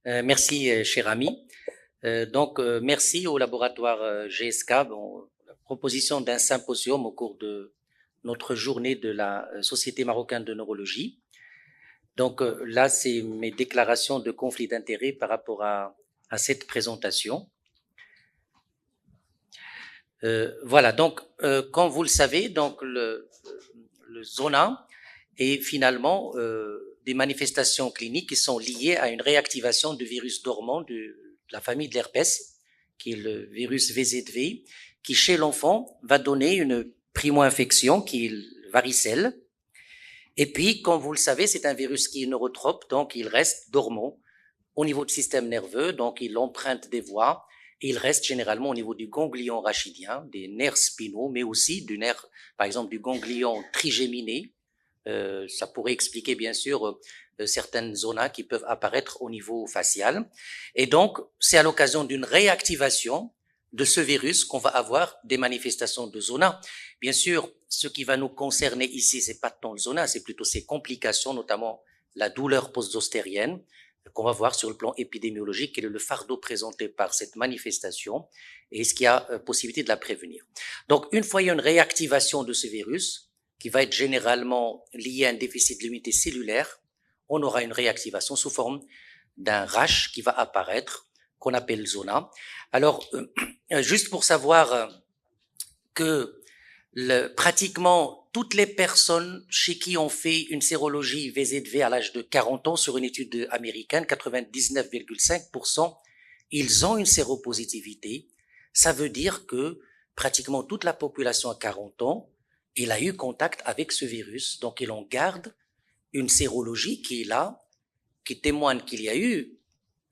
Merci, cher ami. Merci au laboratoire GSK pour la proposition d'un symposium au cours de notre journée de la Société marocaine de neurologie. Là, c'est mes déclarations de conflit d'intérêts par rapport à cette présentation. Comme vous le savez, le zona est finalement des manifestations cliniques qui sont liées à une réactivation du virus dormant de la famille de l'herpès, qui est le virus VZV, qui chez l'enfant va donner une primo-infection qui est le varicelle. Et puis, comme vous le savez, c'est un virus qui est neurotrope, donc il reste dormant au niveau du système nerveux, donc il emprunte des voies, et il reste généralement au niveau du ganglion rachidien, des nerfs spinaux, mais aussi du nerf, par exemple, du ganglion trigéminé. Ça pourrait expliquer bien sûr certaines zonas qui peuvent apparaître au niveau facial. Et donc, c'est à l'occasion d'une réactivation de ce virus qu'on va avoir des manifestations de zona. Bien sûr, ce qui va nous concerner ici, c'est pas tant le zona, c'est plutôt ses complications, notamment la douleur post-zostérienne, qu'on va voir sur le plan épidémiologique, quel est le fardeau présenté par cette manifestation et est-ce qu'il y a possibilité de la prévenir. Donc, une fois il y a une réactivation de ce virus, qui va être généralement lié à un déficit de l'unité cellulaire, on aura une réactivation sous forme d'un rash qui va apparaître, qu'on appelle zona. Alors, juste pour savoir que pratiquement toutes les personnes chez qui on fait une sérologie VZV à l'âge de 40 ans sur une étude américaine, 99,5%, ils ont une séropositivité. Ça veut dire que pratiquement toute la population à 40 ans, il a eu contact avec ce virus, donc il en garde une sérologie qui est là, qui témoigne qu'il y a eu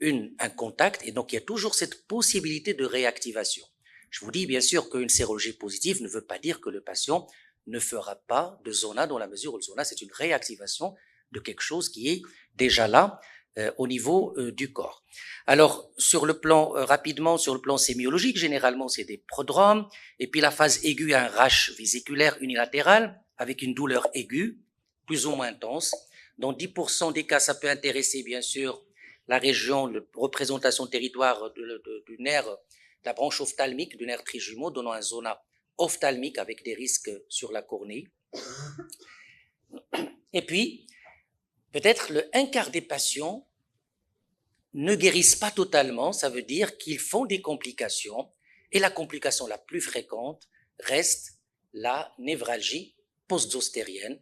un contact, et donc il y a toujours cette possibilité de réactivation. Je vous dis bien sûr qu'une sérologie positive ne veut pas dire que le patient ne fera pas de zona, dans la mesure où le zona, c'est une réactivation de quelque chose qui est déjà là au niveau du corps. Alors, rapidement, sur le plan sémiologique, généralement, c'est des prodromes, et puis la phase aiguë, un rash vésiculaire unilatéral, avec une douleur aiguë, plus ou moins intense. Dans 10% des cas, ça peut intéresser, bien sûr, la région de représentation territoire du nerf, de la branche ophtalmique, du nerf trijumeau, donnant un zona ophtalmique avec des risques sur la cornée. Et puis, peut-être un quart des patients ne guérissent pas totalement, ça veut dire qu'ils font des complications, et la complication la plus fréquente reste la névralgie post-zostérienne,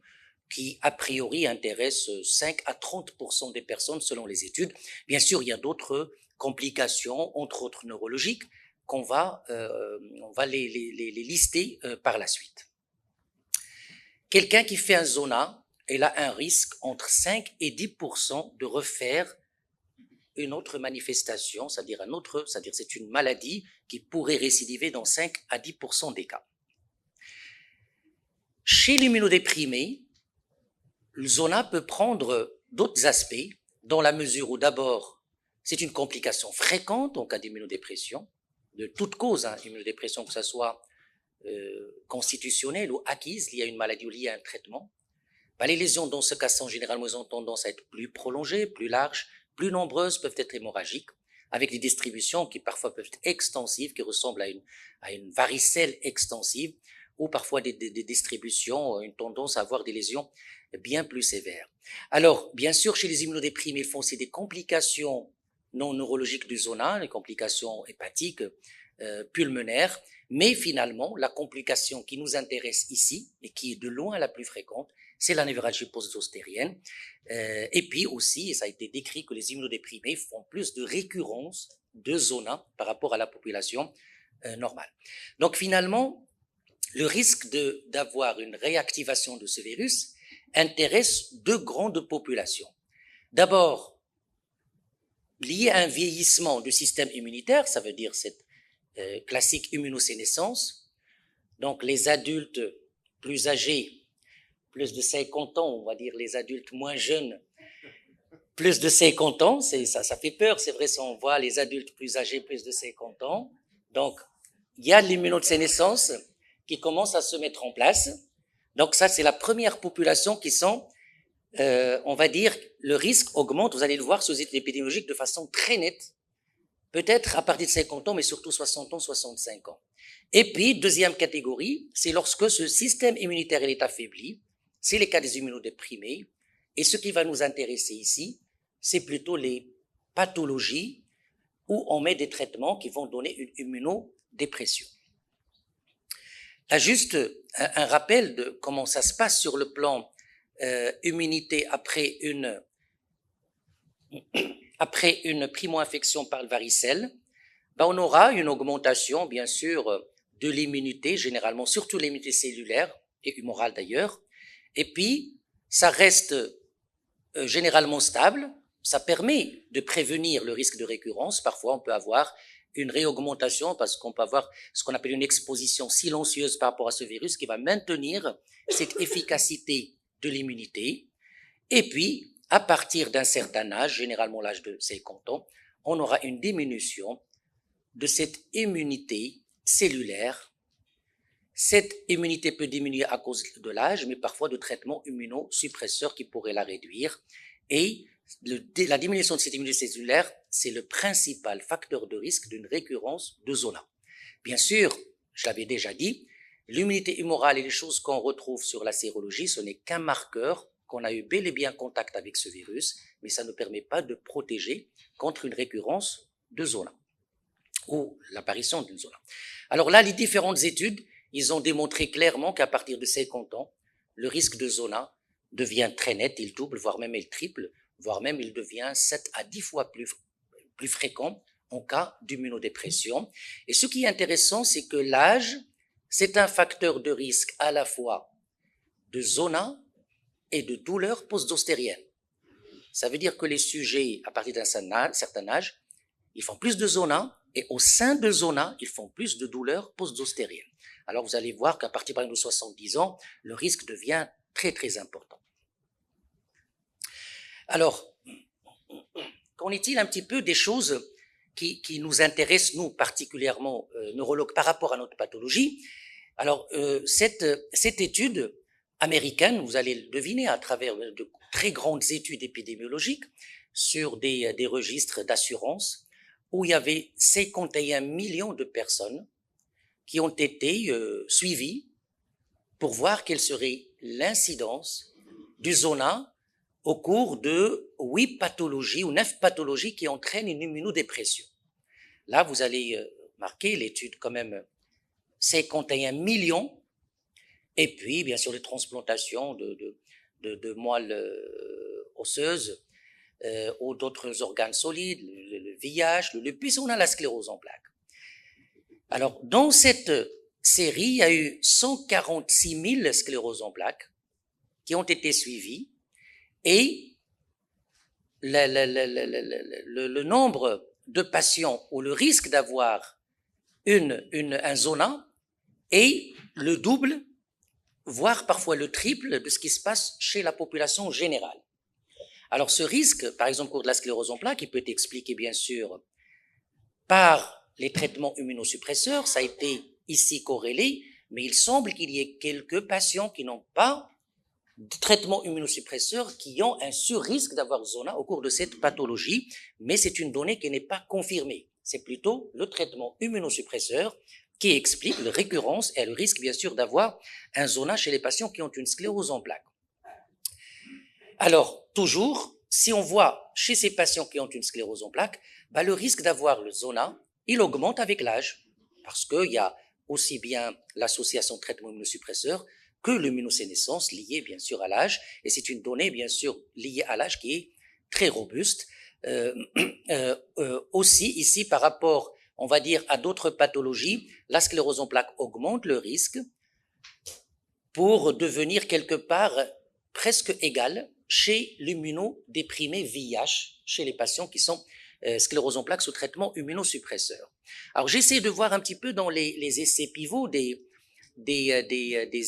qui a priori intéresse 5 à 30% des personnes selon les études. Bien sûr, il y a d'autres complications, entre autres neurologiques, on va les lister par la suite. Quelqu'un qui fait un zona, il a un risque entre 5 et 10% de refaire une autre manifestation, c'est-à-dire c'est une maladie qui pourrait récidiver dans 5 à 10% des cas. Chez l'immunodéprimé, le zona peut prendre d'autres aspects, dans la mesure où d'abord, c'est une complication fréquente en cas d'immunodépression, de toute cause, immunodépression, que ce soit constitutionnelle ou acquise, liée à une maladie ou liée à un traitement. Les lésions dans ce cas sont généralement ont tendance à être plus prolongées, plus larges, plus nombreuses, peuvent être hémorragiques, avec des distributions qui parfois peuvent être extensives, qui ressemblent à une varicelle extensive, ou parfois des distributions, une tendance à avoir des lésions bien plus sévères. Alors, bien sûr, chez les immunodéprimés, ils font aussi des complications non neurologiques du zona, les complications hépatiques, pulmonaires, mais finalement, la complication qui nous intéresse ici, et qui est de loin la plus fréquente, c'est la névralgie post-zostérienne. Et puis aussi, et ça a été décrit, que les immunodéprimés font plus de récurrence de zona par rapport à la population normale. Donc finalement, le risque d'avoir une réactivation de ce virus intéresse deux grandes populations. D'abord, lié à un vieillissement du système immunitaire, ça veut dire cette classique immunosénescence, donc les adultes plus âgés, plus de 50 ans, on va dire les adultes moins jeunes, plus de 50 ans, ça fait peur, c'est vrai, si on voit les adultes plus âgés, plus de 50 ans. Donc, il y a l'immunosénescence qui commence à se mettre en place. Donc ça, c'est la première population qui sont on va dire, le risque augmente, vous allez le voir sur les études épidémiologiques de façon très nette, peut-être à partir de 50 ans, mais surtout 60 ans, 65 ans. Et puis, deuxième catégorie, c'est lorsque ce système immunitaire est affaibli, c'est les cas des immunodéprimés, et ce qui va nous intéresser ici, c'est plutôt les pathologies où on met des traitements qui vont donner une immunodépression. Là, juste un rappel de comment ça se passe sur le plan immunité après une primo-infection par le varicelle. Ben, on aura une augmentation, bien sûr, de l'immunité, généralement, surtout l'immunité cellulaire et humorale d'ailleurs. Et puis, ça reste généralement stable. Ça permet de prévenir le risque de récurrence. Parfois, on peut avoir une réaugmentation parce qu'on peut avoir ce qu'on appelle une exposition silencieuse par rapport à ce virus qui va maintenir cette efficacité de l'immunité. Et puis, à partir d'un certain âge, généralement l'âge de 50 ans, on aura une diminution de cette immunité cellulaire. Cette immunité peut diminuer à cause de l'âge, mais parfois de traitements immunosuppresseurs qui pourraient la réduire. Et la diminution de cette immunité cellulaire, c'est le principal facteur de risque d'une récurrence de zona. Bien sûr, je l'avais déjà dit, l'immunité humorale et les choses qu'on retrouve sur la sérologie, ce n'est qu'un marqueur qu'on a eu bel et bien contact avec ce virus, mais ça ne permet pas de protéger contre une récurrence de zona ou l'apparition d'une zona. Alors là, les différentes études, ils ont démontré clairement qu'à partir de 50 ans, le risque de zona devient très net, il double, voire même il triple, voire même il devient 7 à 10 fois plus fréquent en cas d'immunodépression. Et ce qui est intéressant, c'est que l'âge, c'est un facteur de risque à la fois de zona et de douleur post-ostérienne. Ça veut dire que les sujets, à partir d'un certain âge, ils font plus de zona, et au sein de zona, ils font plus de douleurs post-ostériennes. Alors vous allez voir qu'à partir de 70 ans, le risque devient très très important. Alors, qu'en est-il un petit peu des choses qui nous intéressent, nous particulièrement neurologues, par rapport à notre pathologie? Alors, cette étude américaine, vous allez le deviner à travers de très grandes études épidémiologiques sur des registres d'assurance, où il y avait 51 millions de personnes qui ont été suivies pour voir quelle serait l'incidence du zona au cours de 8 pathologies ou 9 pathologies qui entraînent une immunodépression. Là, vous allez marquer l'étude quand même 51 millions, et puis bien sûr les transplantations de moelle osseuse ou d'autres organes solides, le VIH, le lupus, on a la sclérose en plaques. Alors, dans cette série, il y a eu 146 000 scléroses en plaques qui ont été suivies, et le nombre de patients ou le risque d'avoir un zona est le double, voire parfois le triple de ce qui se passe chez la population générale. Alors ce risque, par exemple, au cours de la sclérose en plaques, il peut être expliqué bien sûr par les traitements immunosuppresseurs, ça a été ici corrélé, mais il semble qu'il y ait quelques patients qui n'ont pas de traitements immunosuppresseurs qui ont un sur-risque d'avoir zona au cours de cette pathologie, mais c'est une donnée qui n'est pas confirmée. C'est plutôt le traitement immunosuppresseur qui explique la récurrence et le risque, bien sûr, d'avoir un zona chez les patients qui ont une sclérose en plaques. Alors, toujours, si on voit chez ces patients qui ont une sclérose en plaques, le risque d'avoir le zona, il augmente avec l'âge, parce qu'il y a aussi bien l'association de traitement immunosuppresseur que l'immunosénescence liée, bien sûr, à l'âge, et c'est une donnée, bien sûr, liée à l'âge qui est très robuste. Aussi, ici, par rapport, on va dire, à d'autres pathologies, la sclérose en plaques augmente le risque pour devenir quelque part presque égal chez l'immunodéprimé VIH, chez les patients qui sont sclérose en plaques sous traitement immunosuppresseur. Alors j'essaie de voir un petit peu dans les essais pivots des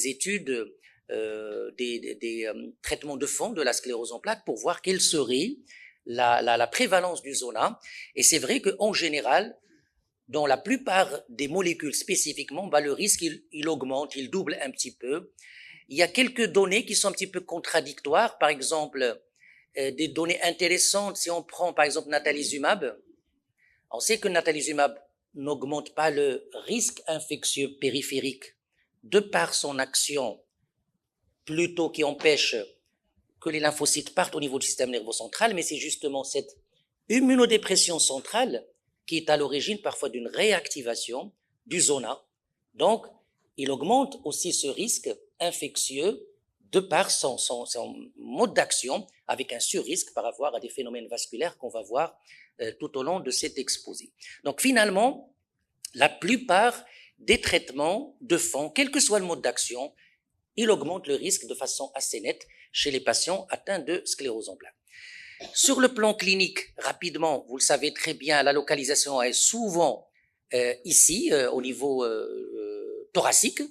études, des traitements de fond de la sclérose en plaques pour voir quelle serait la prévalence du zona. Et c'est vrai qu'en général, dans la plupart des molécules spécifiquement, le risque il augmente, il double un petit peu. il y a quelques données qui sont un petit peu contradictoires. Par exemple, des données intéressantes, si on prend par exemple natalizumab, on sait que natalizumab n'augmente pas le risque infectieux périphérique de par son action plutôt qui empêche que les lymphocytes partent au niveau du système nerveux central, mais c'est justement cette immunodépression centrale qui est à l'origine parfois d'une réactivation du zona. Donc, il augmente aussi ce risque infectieux de par son mode d'action, avec un surrisque par rapport à des phénomènes vasculaires qu'on va voir tout au long de cet exposé. Donc finalement, la plupart des traitements de fond, quel que soit le mode d'action, il augmente le risque de façon assez nette chez les patients atteints de sclérose en plaques. Sur le plan clinique, rapidement, vous le savez très bien, la localisation est souvent ici, au niveau thoracique,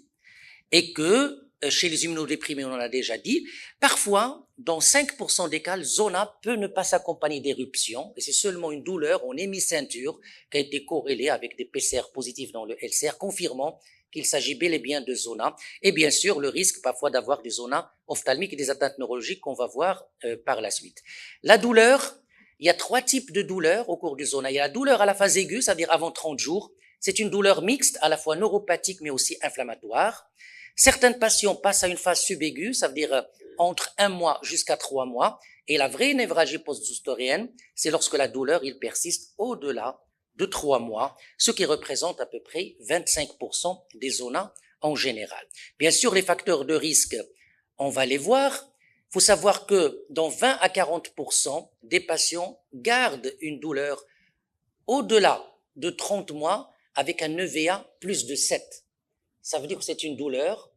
et que chez les immunodéprimés, on en a déjà dit, parfois, dans 5% des cas, le zona peut ne pas s'accompagner d'éruption, et c'est seulement une douleur en hémiceinture qui a été corrélée avec des PCR positifs dans le LCR, confirmant qu'il s'agit bel et bien de zona, et bien sûr le risque parfois d'avoir des zonas ophtalmiques et des atteintes neurologiques qu'on va voir par la suite. La douleur, il y a 3 types de douleurs au cours du zona. Il y a la douleur à la phase aiguë, c'est-à-dire avant 30 jours. C'est une douleur mixte, à la fois neuropathique mais aussi inflammatoire. Certains patients passent à une phase subaiguë, ça veut dire entre 1 mois jusqu'à 3 mois. Et la vraie névralgie post-zoustorienne, c'est lorsque la douleur, il persiste au-delà de 3 mois, ce qui représente à peu près 25% des zonas en général. Bien sûr, les facteurs de risque, on va les voir. Il faut savoir que dans 20 à 40% des patients gardent une douleur au-delà de 30 mois avec un EVA plus de 7. Ça veut dire que c'est une douleur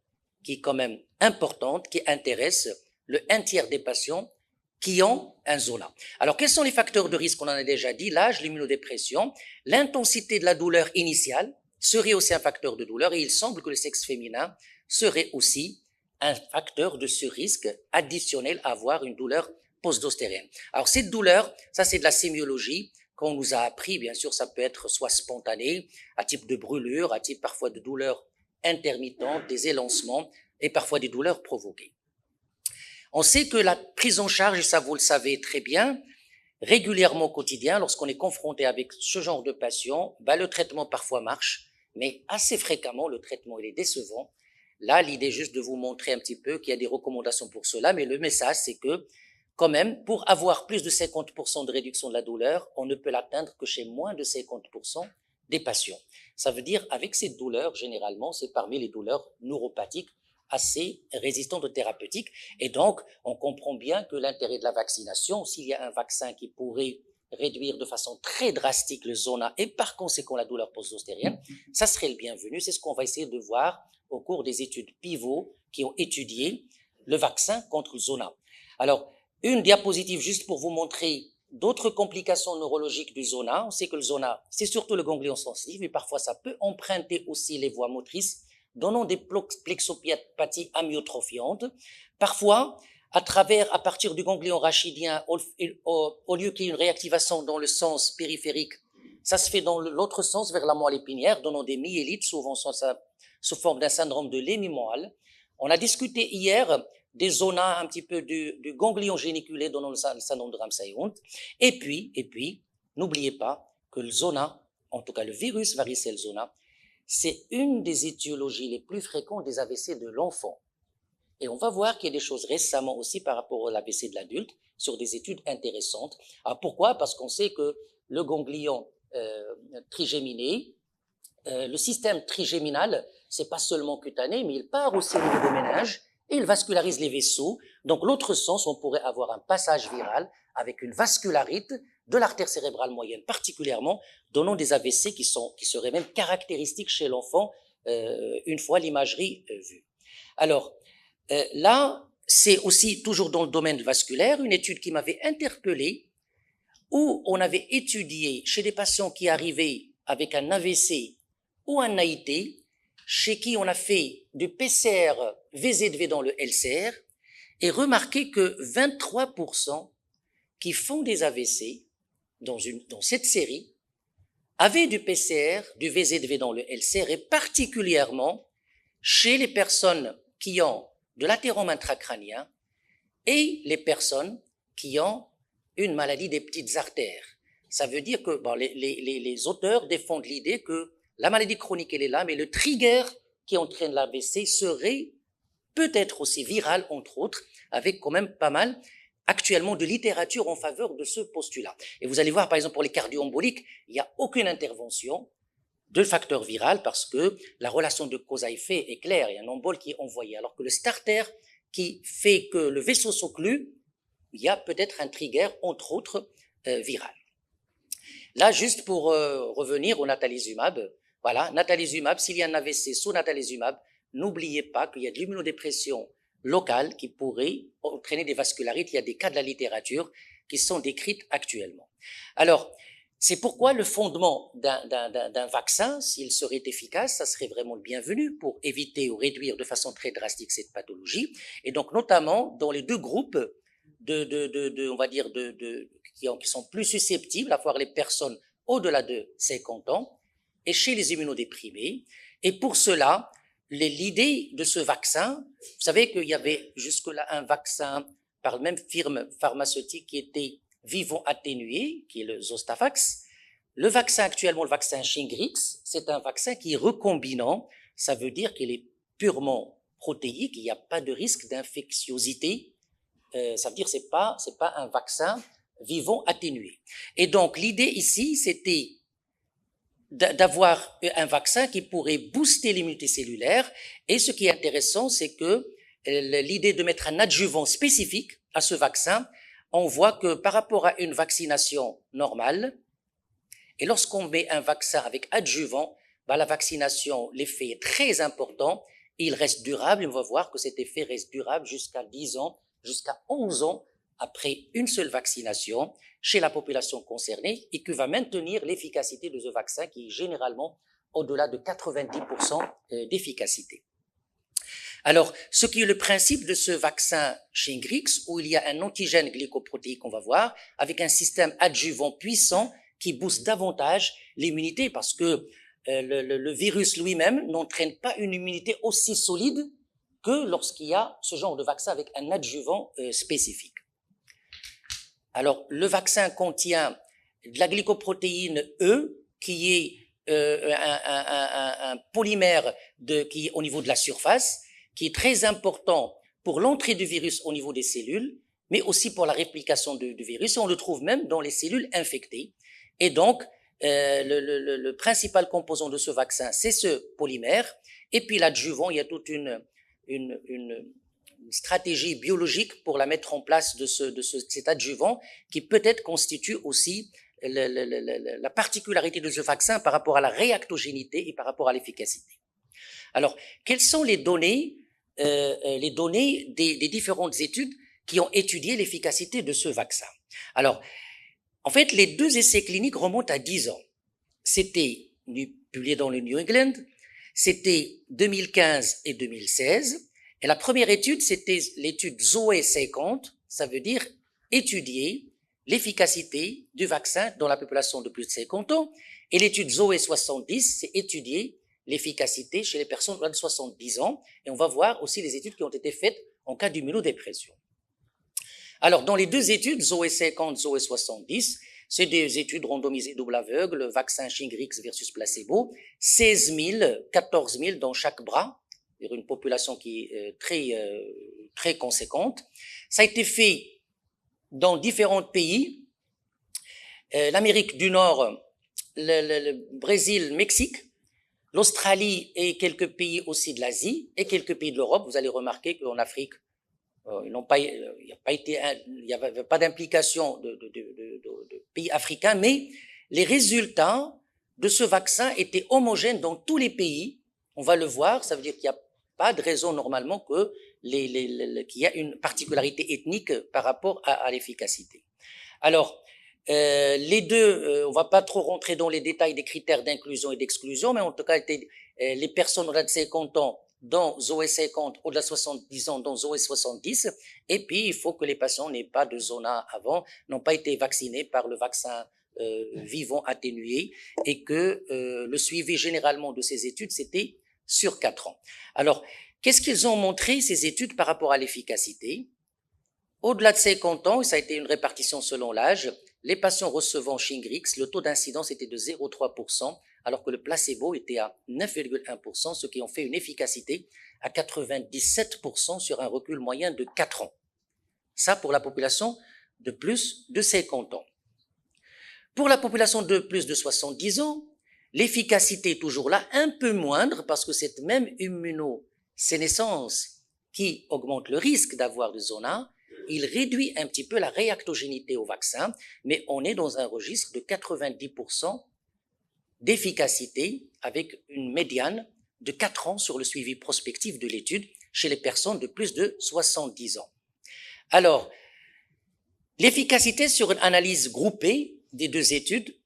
qui est quand même importante, qui intéresse le 1/3 des patients qui ont un zona. Alors, quels sont les facteurs de risque? On en a déjà dit, l'âge, l'immunodépression, l'intensité de la douleur initiale serait aussi un facteur de douleur, et il semble que le sexe féminin serait aussi un facteur de ce risque additionnel à avoir une douleur post-zostérienne. Alors, cette douleur, ça c'est de la sémiologie qu'on nous a appris, bien sûr, ça peut être soit spontané, à type de brûlure, à type parfois de douleur intermittente, des élancements, et parfois des douleurs provoquées. On sait que la prise en charge, et ça vous le savez très bien, régulièrement au quotidien, lorsqu'on est confronté avec ce genre de patient, le traitement parfois marche, mais assez fréquemment, le traitement il est décevant. Là, l'idée est juste de vous montrer un petit peu qu'il y a des recommandations pour cela, mais le message, c'est que, quand même, pour avoir plus de 50% de réduction de la douleur, on ne peut l'atteindre que chez moins de 50% des patients. Ça veut dire, avec cette douleur, généralement, c'est parmi les douleurs neuropathiques assez résistantes aux thérapeutiques. Et donc, on comprend bien que l'intérêt de la vaccination, s'il y a un vaccin qui pourrait réduire de façon très drastique le zona et par conséquent la douleur post-zostérienne, ça serait le bienvenu. C'est ce qu'on va essayer de voir au cours des études pivots qui ont étudié le vaccin contre le zona. Alors, une diapositive juste pour vous montrer d'autres complications neurologiques du zona. On sait que le zona, c'est surtout le ganglion sensitif, mais parfois ça peut emprunter aussi les voies motrices, donnant des plexopathies amyotrophiantes. Parfois, à partir du ganglion rachidien, au lieu qu'il y ait une réactivation dans le sens périphérique, ça se fait dans l'autre sens, vers la moelle épinière, donnant des myélites, souvent sous forme d'un syndrome de l'hémimoelle. On a discuté hier des zonas un petit peu du ganglion géniculé donnant le syndrome de Ramsay-Hunt. Et puis, n'oubliez pas que le zona, en tout cas le virus varicelle zona, c'est une des étiologies les plus fréquentes des AVC de l'enfant. Et on va voir qu'il y a des choses récemment aussi par rapport à l'AVC de l'adulte, sur des études intéressantes. Alors pourquoi? Parce qu'on sait que le ganglion trigéminé, le système trigéminal, c'est pas seulement cutané, mais il part aussi au niveau des méninges, et il vascularise les vaisseaux. Donc l'autre sens, on pourrait avoir un passage viral avec une vascularite de l'artère cérébrale moyenne particulièrement, donnant des AVC qui seraient même caractéristiques chez l'enfant une fois l'imagerie vue. Alors là, c'est aussi toujours dans le domaine vasculaire, une étude qui m'avait interpellé, où on avait étudié chez des patients qui arrivaient avec un AVC ou un AIT, chez qui on a fait du PCR VZV dans le LCR, et remarqué que 23% qui font des AVC dans cette série avaient du PCR, du VZV dans le LCR, et particulièrement chez les personnes qui ont de l'athérome intracrânien et les personnes qui ont une maladie des petites artères. Ça veut dire que bon, les auteurs défendent l'idée que la maladie chronique, elle est là, mais le trigger qui entraîne l'AVC serait peut-être aussi viral, entre autres, avec quand même pas mal actuellement de littérature en faveur de ce postulat. Et vous allez voir, par exemple, pour les cardio-emboliques, il n'y a aucune intervention de facteur viral parce que la relation de cause à effet est claire, il y a un embole qui est envoyé, alors que le starter qui fait que le vaisseau s'occlue, il y a peut-être un trigger, entre autres, viral. Là, juste pour revenir au natalizumab, voilà, natalizumab, s'il y a un AVC sous natalizumab, n'oubliez pas qu'il y a de l'immunodépression locale qui pourrait entraîner des vascularites. Il y a des cas de la littérature qui sont décrits actuellement. Alors, c'est pourquoi le fondement d'un vaccin, s'il serait efficace, ça serait vraiment le bienvenu pour éviter ou réduire de façon très drastique cette pathologie. Et donc, notamment, dans les deux groupes on va dire, qui sont plus susceptibles à voir les personnes au-delà de 50 ans et chez les immunodéprimés. Et pour cela, l'idée de ce vaccin, vous savez qu'il y avait jusque-là un vaccin par la même firme pharmaceutique qui était vivant atténué, qui est le Zostavax. Le vaccin actuellement, le vaccin Shingrix, c'est un vaccin qui est recombinant. Ça veut dire qu'il est purement protéique, il n'y a pas de risque d'infectiosité. Ça veut dire que c'est pas un vaccin vivant atténué. Et donc l'idée ici, c'était d'avoir un vaccin qui pourrait booster l'immunité cellulaire. Et ce qui est intéressant, c'est que l'idée de mettre un adjuvant spécifique à ce vaccin, on voit que par rapport à une vaccination normale, et lorsqu'on met un vaccin avec adjuvant, la vaccination, l'effet est très important, et il reste durable, et on va voir que cet effet reste durable jusqu'à 10 ans, jusqu'à 11 ans après une seule vaccination chez la population concernée et qui va maintenir l'efficacité de ce vaccin qui est généralement au-delà de 90% d'efficacité. Alors, ce qui est le principe de ce vaccin Shingrix, où il y a un antigène glycoprotéique, on va voir, avec un système adjuvant puissant qui booste davantage l'immunité parce que le virus lui-même n'entraîne pas une immunité aussi solide que lorsqu'il y a ce genre de vaccin avec un adjuvant spécifique. Alors, le vaccin contient de la glycoprotéine E, qui est un polymère qui est au niveau de la surface, qui est très important pour l'entrée du virus au niveau des cellules, mais aussi pour la réplication du virus. On le trouve même dans les cellules infectées. Et donc, le principal composant de ce vaccin, c'est ce polymère. Et puis l'adjuvant, il y a toute une stratégie biologique pour la mettre en place cet adjuvant qui peut-être constitue aussi la particularité de ce vaccin par rapport à la réactogénité et par rapport à l'efficacité. Alors, quelles sont les données des différentes études qui ont étudié l'efficacité de ce vaccin? Alors, en fait, les deux essais cliniques remontent à 10 ans. C'était publié dans le New England, c'était 2015 et 2016. Et la première étude, c'était l'étude ZOE 50, ça veut dire étudier l'efficacité du vaccin dans la population de plus de 50 ans. Et l'étude ZOE 70, c'est étudier l'efficacité chez les personnes de 70 ans. Et on va voir aussi les études qui ont été faites en cas d'immunodépression. Alors, dans les deux études, ZOE 50, ZOE 70, c'est des études randomisées double aveugle, vaccin Shingrix versus placebo, 16 000, 14 000 dans chaque bras, une population qui est très conséquente. Ça a été fait dans différents pays, l'Amérique du Nord, le Brésil, Mexique, l'Australie et quelques pays aussi de l'Asie et quelques pays de l'Europe. Vous allez remarquer qu'en Afrique, il n'y avait pas d'implication de pays africains, mais les résultats de ce vaccin étaient homogènes dans tous les pays. On va le voir, ça veut dire qu'il n'y a pas de raison normalement qu'il y a une particularité ethnique par rapport à l'efficacité. Alors, les deux, on va pas trop rentrer dans les détails des critères d'inclusion et d'exclusion, mais en tout cas, les personnes au-delà de 50 ans dans ZOE 50, au-delà de 70 ans dans ZOE 70, et puis il faut que les patients n'aient pas de zona avant, n'ont pas été vaccinés par le vaccin vivant atténué, et que le suivi généralement de ces études, c'était sur 4 ans. Alors, qu'est-ce qu'ils ont montré, ces études, par rapport à l'efficacité? Au-delà de 50 ans, ça a été une répartition selon l'âge, les patients recevant Shingrix, le taux d'incidence était de 0,3%, alors que le placebo était à 9,1%, ce qui en fait une efficacité à 97% sur un recul moyen de 4 ans. Ça pour la population de plus de 50 ans. Pour la population de plus de 70 ans, l'efficacité est toujours là, un peu moindre, parce que cette même immunosénescence qui augmente le risque d'avoir du zona, il réduit un petit peu la réactogénité au vaccin, mais on est dans un registre de 90% d'efficacité avec une médiane de 4 ans sur le suivi prospectif de l'étude chez les personnes de plus de 70 ans. Alors, l'efficacité sur une analyse groupée des deux études,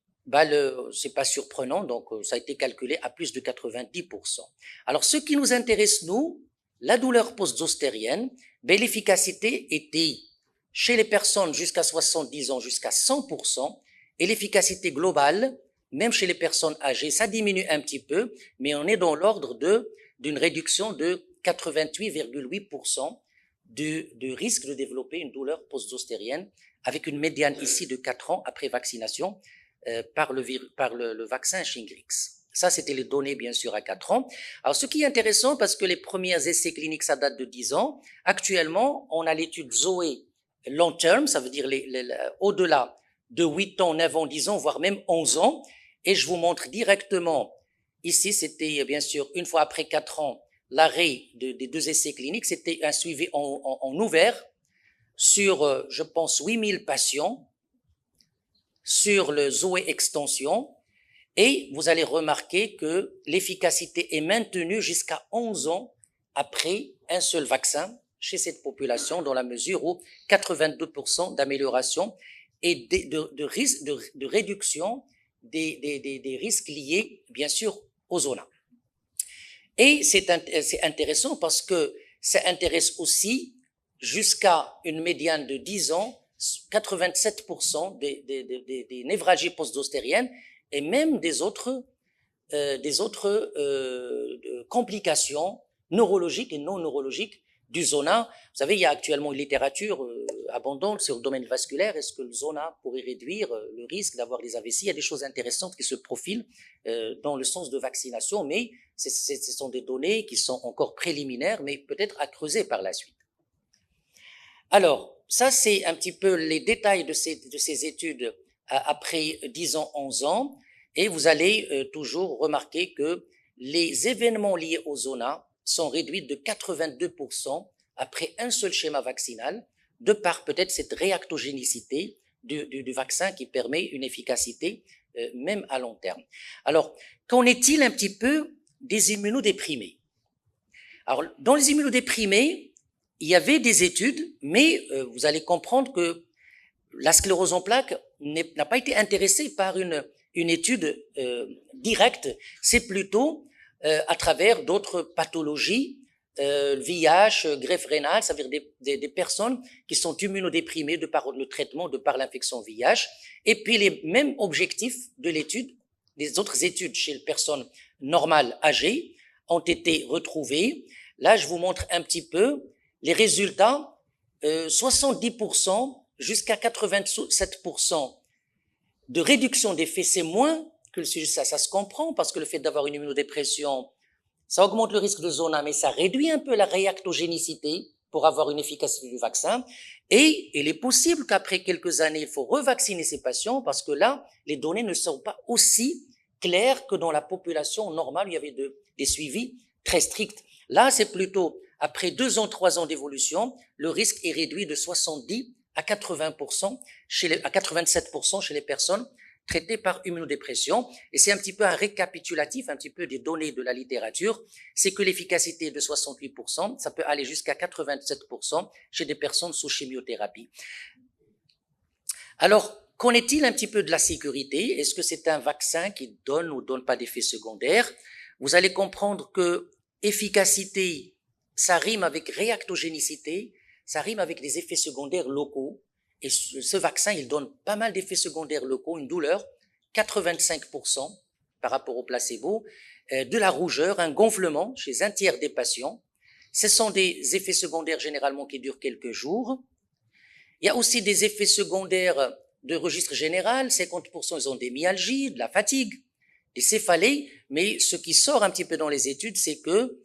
c'est pas surprenant, donc ça a été calculé à plus de 90%. Alors, ce qui nous intéresse, nous, la douleur post-zostérienne, l'efficacité était chez les personnes jusqu'à 70 ans jusqu'à 100%, et l'efficacité globale, même chez les personnes âgées, ça diminue un petit peu, mais on est dans l'ordre d'une réduction de 88,8% de risque de développer une douleur post-zostérienne, avec une médiane ici de 4 ans après vaccination par le vaccin Shingrix. Ça, c'était les données, bien sûr, à 4 ans. Alors, ce qui est intéressant, parce que les premiers essais cliniques, ça date de 10 ans. Actuellement, on a l'étude Zoé long term, ça veut dire au-delà de 8 ans, 9 ans, 10 ans, voire même 11 ans. Et je vous montre directement, ici, c'était bien sûr, une fois après 4 ans, l'arrêt des deux essais cliniques, c'était un suivi en ouvert sur, je pense, 8000 patients, sur le Zoé extension, et vous allez remarquer que l'efficacité est maintenue jusqu'à 11 ans après un seul vaccin chez cette population, dans la mesure où 82% d'amélioration et de réduction des risques liés, bien sûr, au zona. Et c'est intéressant parce que ça intéresse aussi, jusqu'à une médiane de 10 ans, 87% des névralgies post-zostériennes et même des autres complications neurologiques et non neurologiques du zona. Vous savez, il y a actuellement une littérature abondante sur le domaine vasculaire. Est-ce que le zona pourrait réduire le risque d'avoir des AVC? Il y a des choses intéressantes qui se profilent dans le sens de vaccination, mais ce sont des données qui sont encore préliminaires, mais peut-être à creuser par la suite. Alors, ça, c'est un petit peu les détails de ces études après 10 ans, 11 ans, et vous allez toujours remarquer que les événements liés au zona sont réduits de 82% après un seul schéma vaccinal, de par peut-être cette réactogénicité du vaccin qui permet une efficacité même à long terme. Alors, qu'en est-il un petit peu des immunodéprimés? Alors, dans les immunodéprimés, il y avait des études, mais vous allez comprendre que la sclérose en plaques n'a pas été intéressée par une étude directe, c'est plutôt à travers d'autres pathologies, VIH, greffe rénale, ça veut dire des personnes qui sont immunodéprimées de par le traitement, de par l'infection VIH, et puis les mêmes objectifs de l'étude, des autres études chez les personnes normales âgées ont été retrouvés. Là, je vous montre un petit peu les résultats, 70% jusqu'à 87% de réduction d'effet, c'est moins que le sujet, ça se comprend, parce que le fait d'avoir une immunodépression, ça augmente le risque de zona, mais ça réduit un peu la réactogénicité pour avoir une efficacité du vaccin. Et il est possible qu'après quelques années, il faut revacciner ces patients, parce que là, les données ne sont pas aussi claires que dans la population normale, où il y avait des suivis très stricts. Là, c'est plutôt après 2 ans, 3 ans d'évolution, le risque est réduit de 70 à 80%, à 87% chez les personnes traitées par immunodépression. Et c'est un petit peu un récapitulatif, un petit peu des données de la littérature. C'est que l'efficacité est de 68%, ça peut aller jusqu'à 87% chez des personnes sous chimiothérapie. Alors, qu'en est-il un petit peu de la sécurité? Est-ce que c'est un vaccin qui donne ou donne pas d'effets secondaires? Vous allez comprendre que efficacité, ça rime avec réactogénicité, ça rime avec des effets secondaires locaux. Et ce vaccin, il donne pas mal d'effets secondaires locaux, une douleur, 85%, par rapport au placebo, de la rougeur, un gonflement chez un tiers des patients. Ce sont des effets secondaires généralement qui durent quelques jours. Il y a aussi des effets secondaires de registre général, 50% ils ont des myalgies, de la fatigue, des céphalées, mais ce qui sort un petit peu dans les études, c'est que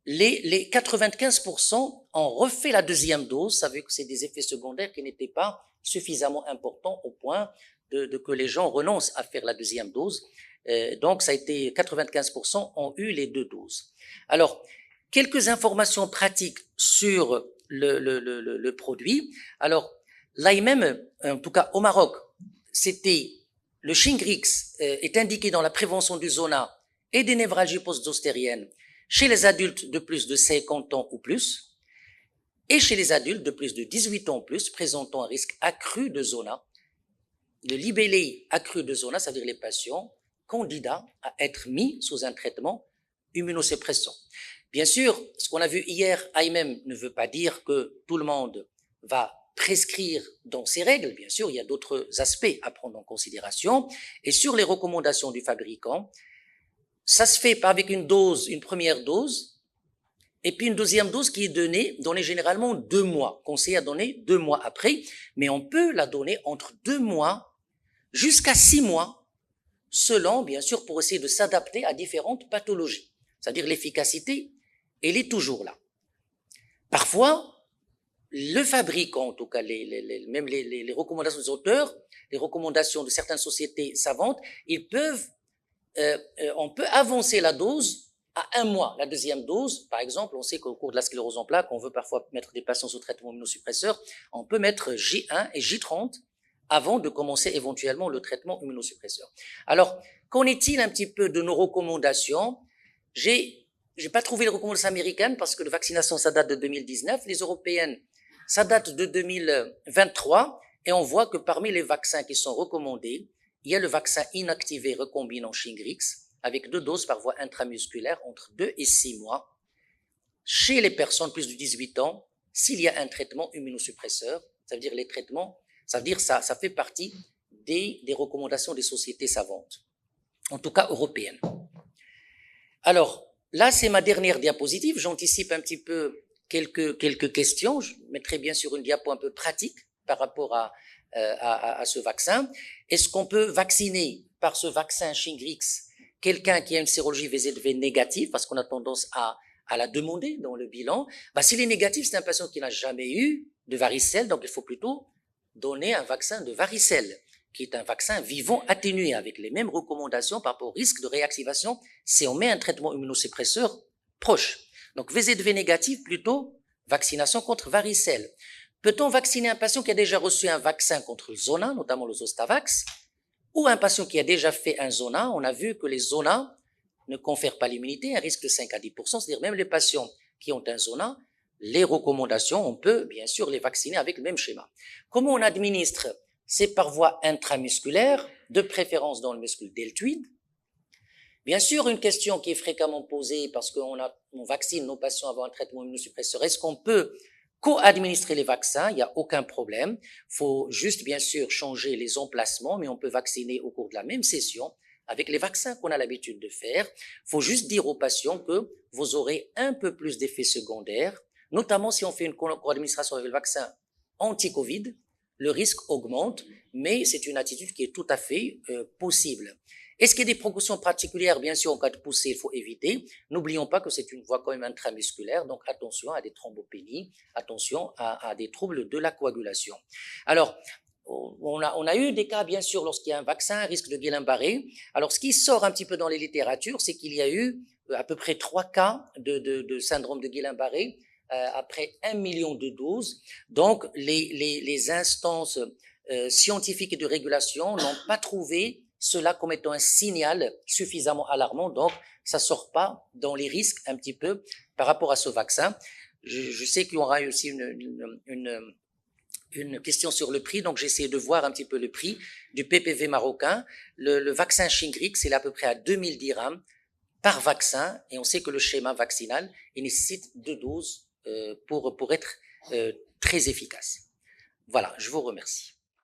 les 95% ont refait la deuxième dose, ça veut dire que c'est des effets secondaires qui n'étaient pas suffisamment importants au point de que les gens renoncent à faire la deuxième dose. Donc, ça a été 95% ont eu les deux doses. Alors, quelques informations pratiques sur le produit. Alors, l'AIMM, en tout cas au Maroc, c'était le Shingrix est indiqué dans la prévention du zona et des névralgies post-zostériennes chez les adultes de plus de 50 ans ou plus, et chez les adultes de plus de 18 ans ou plus présentant un risque accru de zona. Le libellé accru de zona, c'est-à-dire les patients candidats à être mis sous un traitement immunosuppressant. Bien sûr, ce qu'on a vu hier, AIMM ne veut pas dire que tout le monde va prescrire dans ces règles. Bien sûr, il y a d'autres aspects à prendre en considération. Et sur les recommandations du fabricant, ça se fait pas avec une dose, une première dose, et puis une deuxième dose qui est donnée généralement 2 mois, conseillé à donner 2 mois après, mais on peut la donner entre 2 mois jusqu'à 6 mois, selon, bien sûr, pour essayer de s'adapter à différentes pathologies. C'est-à-dire l'efficacité, elle est toujours là. Parfois, le fabricant, en tout cas, même les recommandations des auteurs, les recommandations de certaines sociétés savantes, on peut avancer la dose à 1 mois. La deuxième dose, par exemple, on sait qu'au cours de la sclérose en plaques, on veut parfois mettre des patients sous traitement immunosuppresseur, on peut mettre J1 et J30 avant de commencer éventuellement le traitement immunosuppresseur. Alors, qu'en est-il un petit peu de nos recommandations? J'ai pas trouvé les recommandations américaines parce que la vaccination, ça date de 2019. Les européennes, ça date de 2023. Et on voit que parmi les vaccins qui sont recommandés, il y a le vaccin inactivé recombinant Shingrix avec 2 doses par voie intramusculaire entre 2 et 6 mois chez les personnes plus de 18 ans s'il y a un traitement immunosuppresseur. Ça veut dire les traitements, ça veut dire ça fait partie des recommandations des sociétés savantes, en tout cas européennes. Alors, là, c'est ma dernière diapositive. J'anticipe un petit peu quelques questions. Je mettrai bien sûr une diapo un peu pratique par rapport à ce vaccin. Est-ce qu'on peut vacciner par ce vaccin Shingrix quelqu'un qui a une sérologie VZV négative, parce qu'on a tendance à la demander dans le bilan? S'il est négatif, c'est un patient qui n'a jamais eu de varicelle, donc il faut plutôt donner un vaccin de varicelle, qui est un vaccin vivant atténué, avec les mêmes recommandations par rapport au risque de réactivation si on met un traitement immunosuppresseur proche. Donc VZV négatif, plutôt vaccination contre varicelle. Peut-on vacciner un patient qui a déjà reçu un vaccin contre le zona, notamment le Zostavax, ou un patient qui a déjà fait un zona? On a vu que les zonas ne confèrent pas l'immunité, un risque de 5 à 10%, c'est-à-dire même les patients qui ont un zona, les recommandations, on peut bien sûr les vacciner avec le même schéma. Comment on administre? C'est par voie intramusculaire, de préférence dans le muscle deltoïde. Bien sûr, une question qui est fréquemment posée parce qu'on vaccine nos patients avant un traitement immunosuppresseur, est-ce qu'on peut co-administrer les vaccins? Il n'y a aucun problème. Il faut juste, bien sûr, changer les emplacements, mais on peut vacciner au cours de la même session avec les vaccins qu'on a l'habitude de faire. Il faut juste dire aux patients que vous aurez un peu plus d'effets secondaires, notamment si on fait une co-administration avec le vaccin anti-Covid. Le risque augmente, mais c'est une attitude qui est tout à fait possible. Est-ce qu'il y a des précautions particulières? Bien sûr, en cas de poussée, il faut éviter. N'oublions pas que c'est une voie quand même intramusculaire, donc attention à des thrombopénies, attention à des troubles de la coagulation. Alors, on a eu des cas, bien sûr, lorsqu'il y a un vaccin, un risque de Guillain-Barré. Alors, ce qui sort un petit peu dans les littératures, c'est qu'il y a eu à peu près 3 cas de syndrome de Guillain-Barré après 1 million de doses. Donc, les instances scientifiques et de régulation n'ont pas trouvé cela comme étant un signal suffisamment alarmant, donc ça sort pas dans les risques un petit peu par rapport à ce vaccin. Je sais qu'il y aura aussi une question sur le prix, donc j'ai essayé de voir un petit peu le prix du PPV marocain. Le vaccin Shingrix, c'est à peu près à 2000 dirhams par vaccin, et on sait que le schéma vaccinal, il nécessite 2 doses pour être très efficace. Voilà, je vous remercie.